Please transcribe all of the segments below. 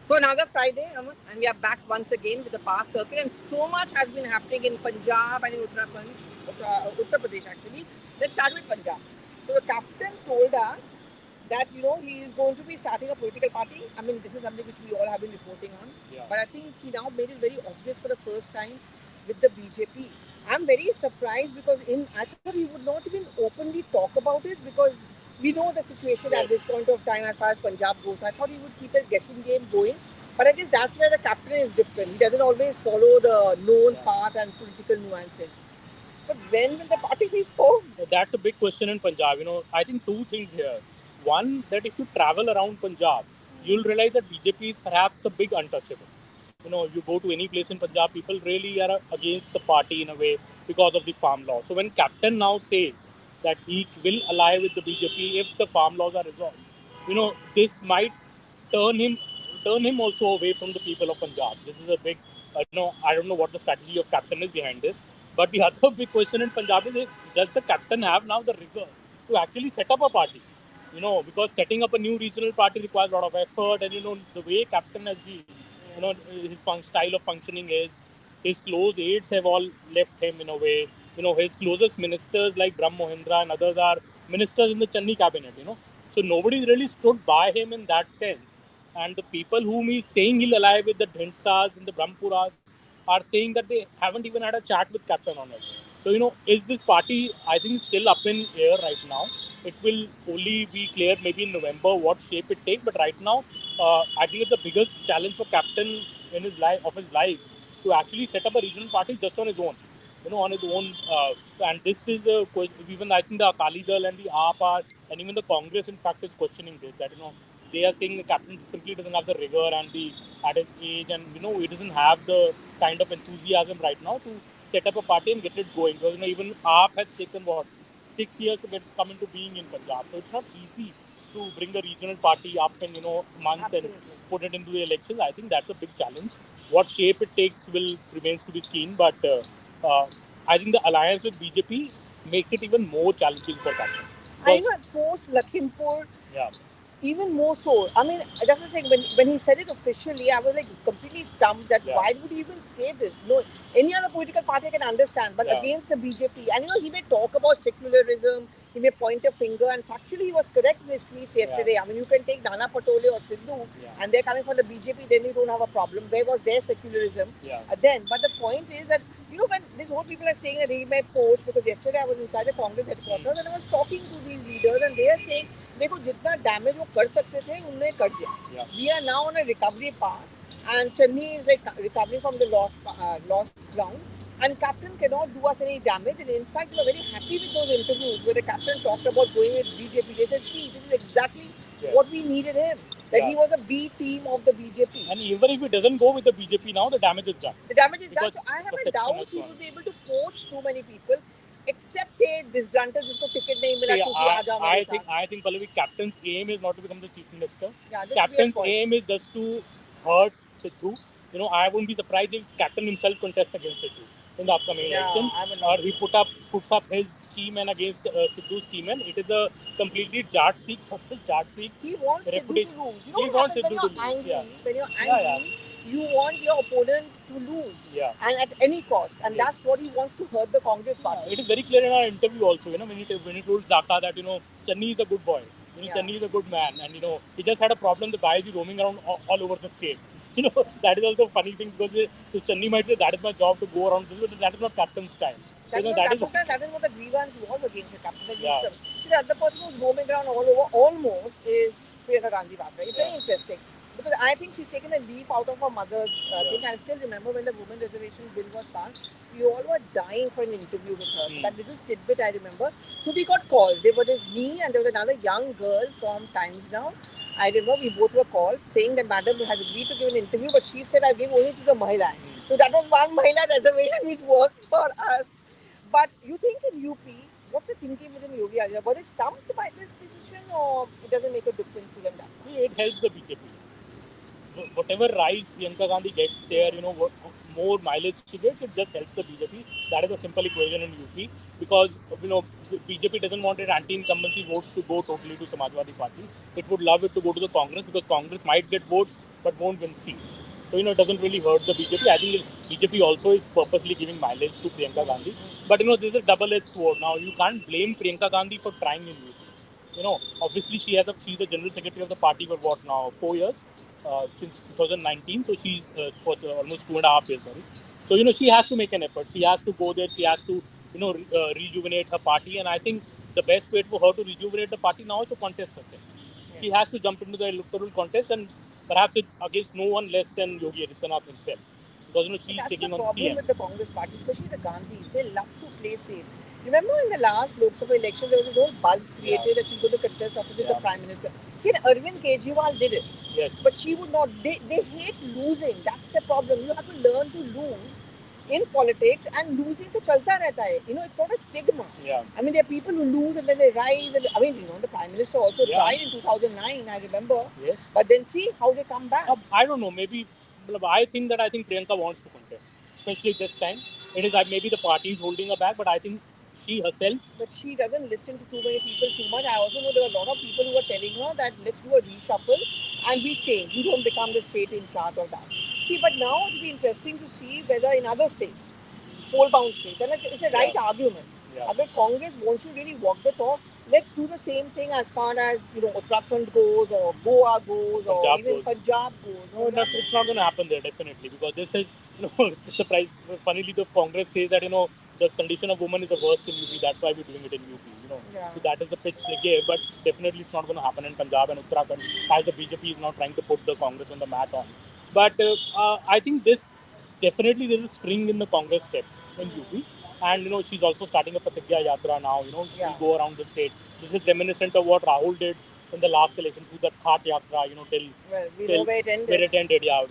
So another Friday, Aman, and we are back once again with the power circuit, and so much has been happening in Punjab and in Uttar Pradesh actually. Let's start with Punjab. So the captain told us that he is going to be starting a political party. I mean, this is something which we all have been reporting on, but I think he now made it very obvious for the first time with the BJP. I'm very surprised because I thought he would not even openly talk about it because we know the situation at this point of time as far as Punjab goes. I thought he would keep a guessing game going. But I guess that's where the captain is different. He doesn't always follow the known path and political nuances. But when will the party be formed? That's a big question in Punjab. I think two things here. One, that if you travel around Punjab, you'll realize that BJP is perhaps a big untouchable. You go to any place in Punjab, people really are against the party in a way because of the farm law. So when Captain now says that he will ally with the BJP if the farm laws are resolved, this might turn him turn him also away from the people of Punjab. This is a big, I don't know what the strategy of Captain is behind this. But the other big question in Punjab is, does the captain have now the rigor to actually set up a party? Because setting up a new regional party requires a lot of effort, and the way captain has been, his style of functioning is, his close aides have all left him in a way. His closest ministers like Brahm Mohindra and others are ministers in the Channi cabinet. So nobody really stood by him in that sense. And the people whom he's saying he'll ally with, the Dhinsas and the Brahmpuras, are saying that they haven't even had a chat with captain on it. So, is this party, I think, still up in air right now? It will only be clear maybe in November what shape it takes. But right now, I think it's the biggest challenge for captain in his life to actually set up a regional party just on his own. On his own. And this is even I think the Akali Dal and the AAP are, and even the Congress, in fact, is questioning this. That they are saying the captain simply doesn't have the rigor and the at his age, and he doesn't have the kind of enthusiasm right now to set up a party and get it going. Because even AAP has taken 6 years to come into being in Punjab, so it's not easy to bring a regional party up in months. Absolutely. And put it into the elections. I think that's a big challenge. What shape it takes will remains to be seen, but I think the alliance with BJP makes it even more challenging for captain. I know post Lakhimpur, Yeah. even more so. I mean, that's the thing. When he said it officially, I was like completely stumped that why would he even say this? No, any other political party I can understand, but against the BJP. And he may talk about secularism, he may point a finger, and factually he was correct in his tweets yesterday. I mean, you can take Nana Patole or Sidhu, and they're coming from the BJP, then you don't have a problem. Where was their secularism? Then, but the point is that when these whole people are saying that he may poach, because yesterday I was inside the Congress headquarters and I was talking to these leaders, and they are saying, देखो जितना damage वो कर सकते थे उन्होंने कर दिया. We are now on a recovery path, and Chennai is like recovering from the lost ground, and captain cannot do us any damage. And in fact, we were very happy with those interviews where the captain talked about going with BJP. They said, see, this is exactly what we needed him. That he was a B team of the BJP. And even if he doesn't go with the BJP now, the damage is done. The damage is done. So I have a doubt he will be able to poach too many people. Except say disgruntled जिसको ticket नहीं मिला क्योंकि आ जाओ मेरे साथ. I think Pallavi, captain's aim is not to become the chief minister. Captain's aim is just to hurt Sidhu. I wouldn't be surprised if captain himself contests against Sidhu in the upcoming election, or he puts up his scheme and against Sidhu's scheme, and it is a completely Jat Sikh versus Jat Sikh. He wants Sidhu to lose. He wants Sidhu to lose. When you're angry, you want your opponent to lose, and at any cost, and that's what he wants to hurt the Congress party. It is very clear in our interview also. When he told Zaka that Chennai is a good boy, Chennai is a good man, and he just had a problem. The guy is roaming around all over the state. That is also a funny thing, because Chennai might say that is my job to go around this, but that is not captain's style. That is what the grievance was against the captain. See, the other person who's roaming around all over almost is Priyanka Gandhi Vatra. It's very interesting. Because I think she's taken a leaf out of her mother's thing. I still remember when the women reservation bill was passed, we all were dying for an interview with her. So that little tidbit I remember. So we got called. There was me and there was another young girl from Times Now. I remember we both were called saying that madam has agreed to give an interview, but she said I'll give only to the Mahila. So that was one Mahila reservation which worked for us. But you think in UP, what's the thinking within Yogi Adityanath? Was he stumped by this decision, or it doesn't make a difference to them? It helps the BJP. Whatever rise Priyanka Gandhi gets there, more mileage she gets, it just helps the BJP. That is a simple equation in UP, because BJP doesn't want its anti-incumbency votes to go totally to Samajwadi Party. It would love it to go to the Congress, because Congress might get votes but won't win seats. So, it doesn't really hurt the BJP. I think BJP also is purposely giving mileage to Priyanka Gandhi. But, this is a double-edged sword. Now, you can't blame Priyanka Gandhi for trying in UP. Obviously she's the general secretary of the party for what now, 4 years, since 2019. So she's for almost 2.5 years, sorry. So, she has to make an effort. She has to go there. She has to, rejuvenate her party. And I think the best way for her to rejuvenate the party now is to contest herself. Yeah. She has to jump into the electoral contest, and perhaps it against no one less than Yogi Adityanath himself. Because, she's taking on CM. That's the problem with the Congress party, especially the Gandhis. They love to play safe. Remember in the last Lok Sabha election, there was this whole buzz created that she's going to contest opposite the Prime Minister. See, Arvind Kejriwal did it. Yes. But she would not. They hate losing. That's the problem. You have to learn to lose in politics, and losing to chalta rehta hai. It's not a stigma. Yeah. I mean, there are people who lose and then they rise. And the Prime Minister also tried in 2009, I remember. Yes. But then see how they come back. I don't know. Maybe I think Priyanka wants to contest, especially this time. It is maybe the party is holding her back, but I think she herself. But she doesn't listen to too many people too much. I also know there were a lot of people who were telling her that let's do a reshuffle and we change. You don't become the state in charge of that. See, but now it'll be interesting to see whether in other states, poll-bound states, and it's a right argument. Yeah. If Congress wants to really walk the talk, let's do the same thing as far as Uttarakhand goes, or Goa goes, or Punjab even goes. Punjab goes. No, it's not going to happen there, definitely, because this is, it's a price. Funnily, the Congress says that the condition of women is the worst in UP. That's why we're doing it in UP. So that is the pitch they gave, but definitely it's not going to happen in Punjab and Uttarakhand, as the BJP is now trying to put the Congress on the mat on. But I think this definitely there is a spring in the Congress step in UP, and she's also starting a Pratigya Yatra now. She'll go around the state. This is reminiscent of what Rahul did in the last election through that Khat Yatra. Till know where it ended. Where it ended, yeah.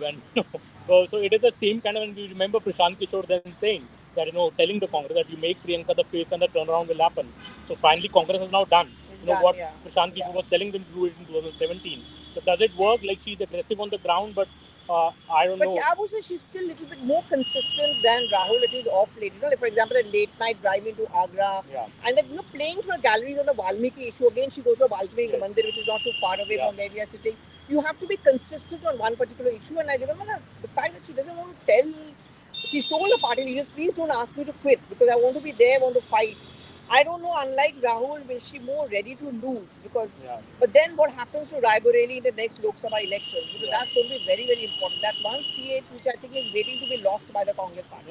So it is the same kind of, and we remember Prashant Kishore then saying that telling the Congress that you make Priyanka the face and the turnaround will happen. So finally Congress has now done. Prashant Kishore was telling them to do it in 2017. So does it work? Like, she's aggressive on the ground, but I don't know. But I would say she's still a little bit more consistent than Rahul. It is off late. Like, for example, a late night drive into Agra, and then playing to her galleries on the Valmiki issue. Again, she goes to Valmiki Mandir, which is not too far away from where we are sitting. You have to be consistent on one particular issue, and I remember the fact that she doesn't want to tell. She's told the party leaders, please don't ask me to quit because I want to be there, I want to fight. I don't know, unlike Rahul, will she more ready to lose? Because, but then what happens to Raebareli in the next Lok Sabha election? Because that's going to be very, very important. That one state which I think is waiting to be lost by the Congress party.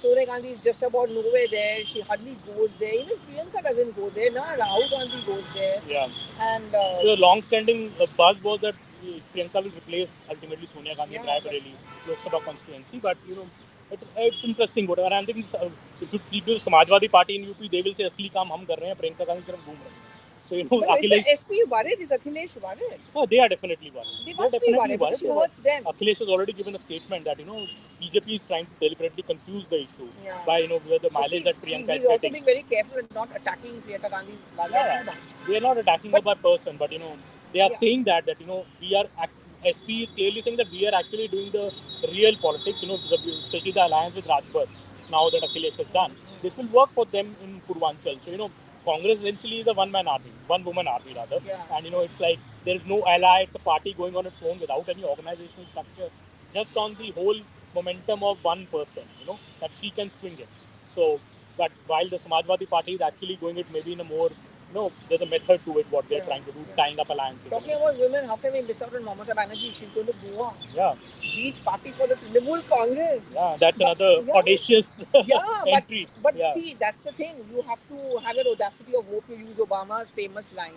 Sonia Gandhi is just about nowhere there. She hardly goes there. Even Priyanka doesn't go there. Now Rahul Gandhi goes there. And the long-standing buzz was that Priyanka will replace ultimately Sonia Gandhi in Raebareli Lok Sabha constituency. But it's interesting. Whatever. I think if you see the Samajwadi Party in UP, they will say असली काम हम कर रहे हैं, Priyanka Gandhi सिर्फ घूम रहे हैं. So Akhilesh. Is SP worried? Is Akhilesh worried? Oh, they are definitely worried. They must be worried because she hurts them. Akhilesh has already given a statement that BJP is trying to deliberately confuse the issue by the mileage that Priyanka is getting. He's also being very careful and not attacking Priyanka Gandhi too much. They are not attacking her by person, but they are saying that we are. SP is clearly saying that we are actually doing the real politics, especially the alliance with Rajbhat, now that Akhilesh has done. This will work for them in Purvanchal. So, Congress essentially is a one-woman army rather. And, it's like there is no ally, it's a party going on its own without any organizational structure, just on the whole momentum of one person, that she can swing it. So, but while the Samajwadi Party is actually going it maybe in a more, there's a method to it, what they're trying to do, tying up alliances. Talking about women, how can we miss out on Mamata Banerjee? She's going to Goa. Beach party for the Trinamool Congress. That's another audacious entry. But see, that's the thing. You have to have an audacity of hope to use Obama's famous line.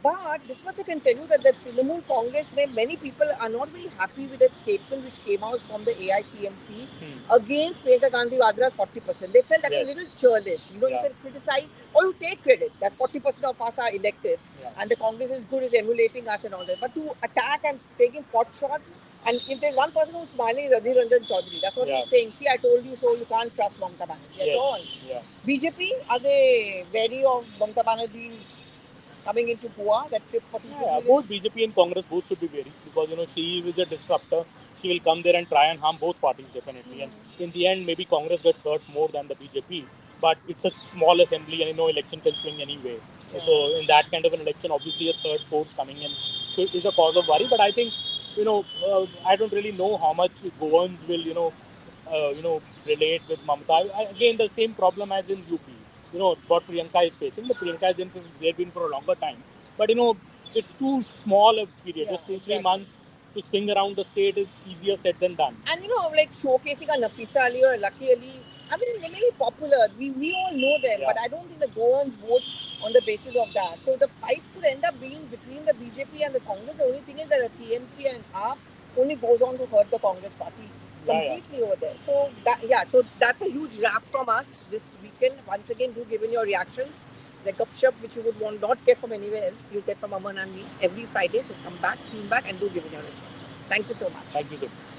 But this much I can tell you that the Trinamool Congress, where many people are not very happy with that statement which came out from the AITMC against Priyanka Gandhi Vadra's 40%. They felt that was a little churlish. You can criticize or you take credit that 40% of us are elected and the Congress is good at emulating us and all that. But to attack and taking pot shots, and if there's one person who's smiling, is Adhir Ranjan Chaudhary. That's what he's saying. See, I told you so, you can't trust Mamata Banerjee at all. BJP, are they wary of Mamata Banerjee's coming into Goa, that trip for both BJP and Congress both should be wary because she is a disruptor. She will come there and try and harm both parties definitely. And in the end, maybe Congress gets hurt more than the BJP. But it's a small assembly and election can swing anyway. So in that kind of an election, obviously a third force coming in so it is a cause of worry. But I think I don't really know how much Goans will, relate with Mamata. Again, the same problem as in UP. What Priyanka is facing. The Priyanka has been there been for a longer time, but it's too small a period. Yeah, Just 2-3 exactly. months to swing around the state is easier said than done. And like showcasing a Nafisa Ali or Lucky Ali, I mean, they're very popular. We all know them, but I don't think the Goans vote on the basis of that. So the fight could end up being between the BJP and the Congress. The only thing is that the TMC and AAP only goes on to hurt the Congress party completely over there. So so that's a huge wrap from us this weekend. Once again, do give in your reactions. The gupshup which you would want not get from anywhere else, you get from Aman and me every Friday. So come back, tune back, and do give in your response. Thank you so much. Thank you so much.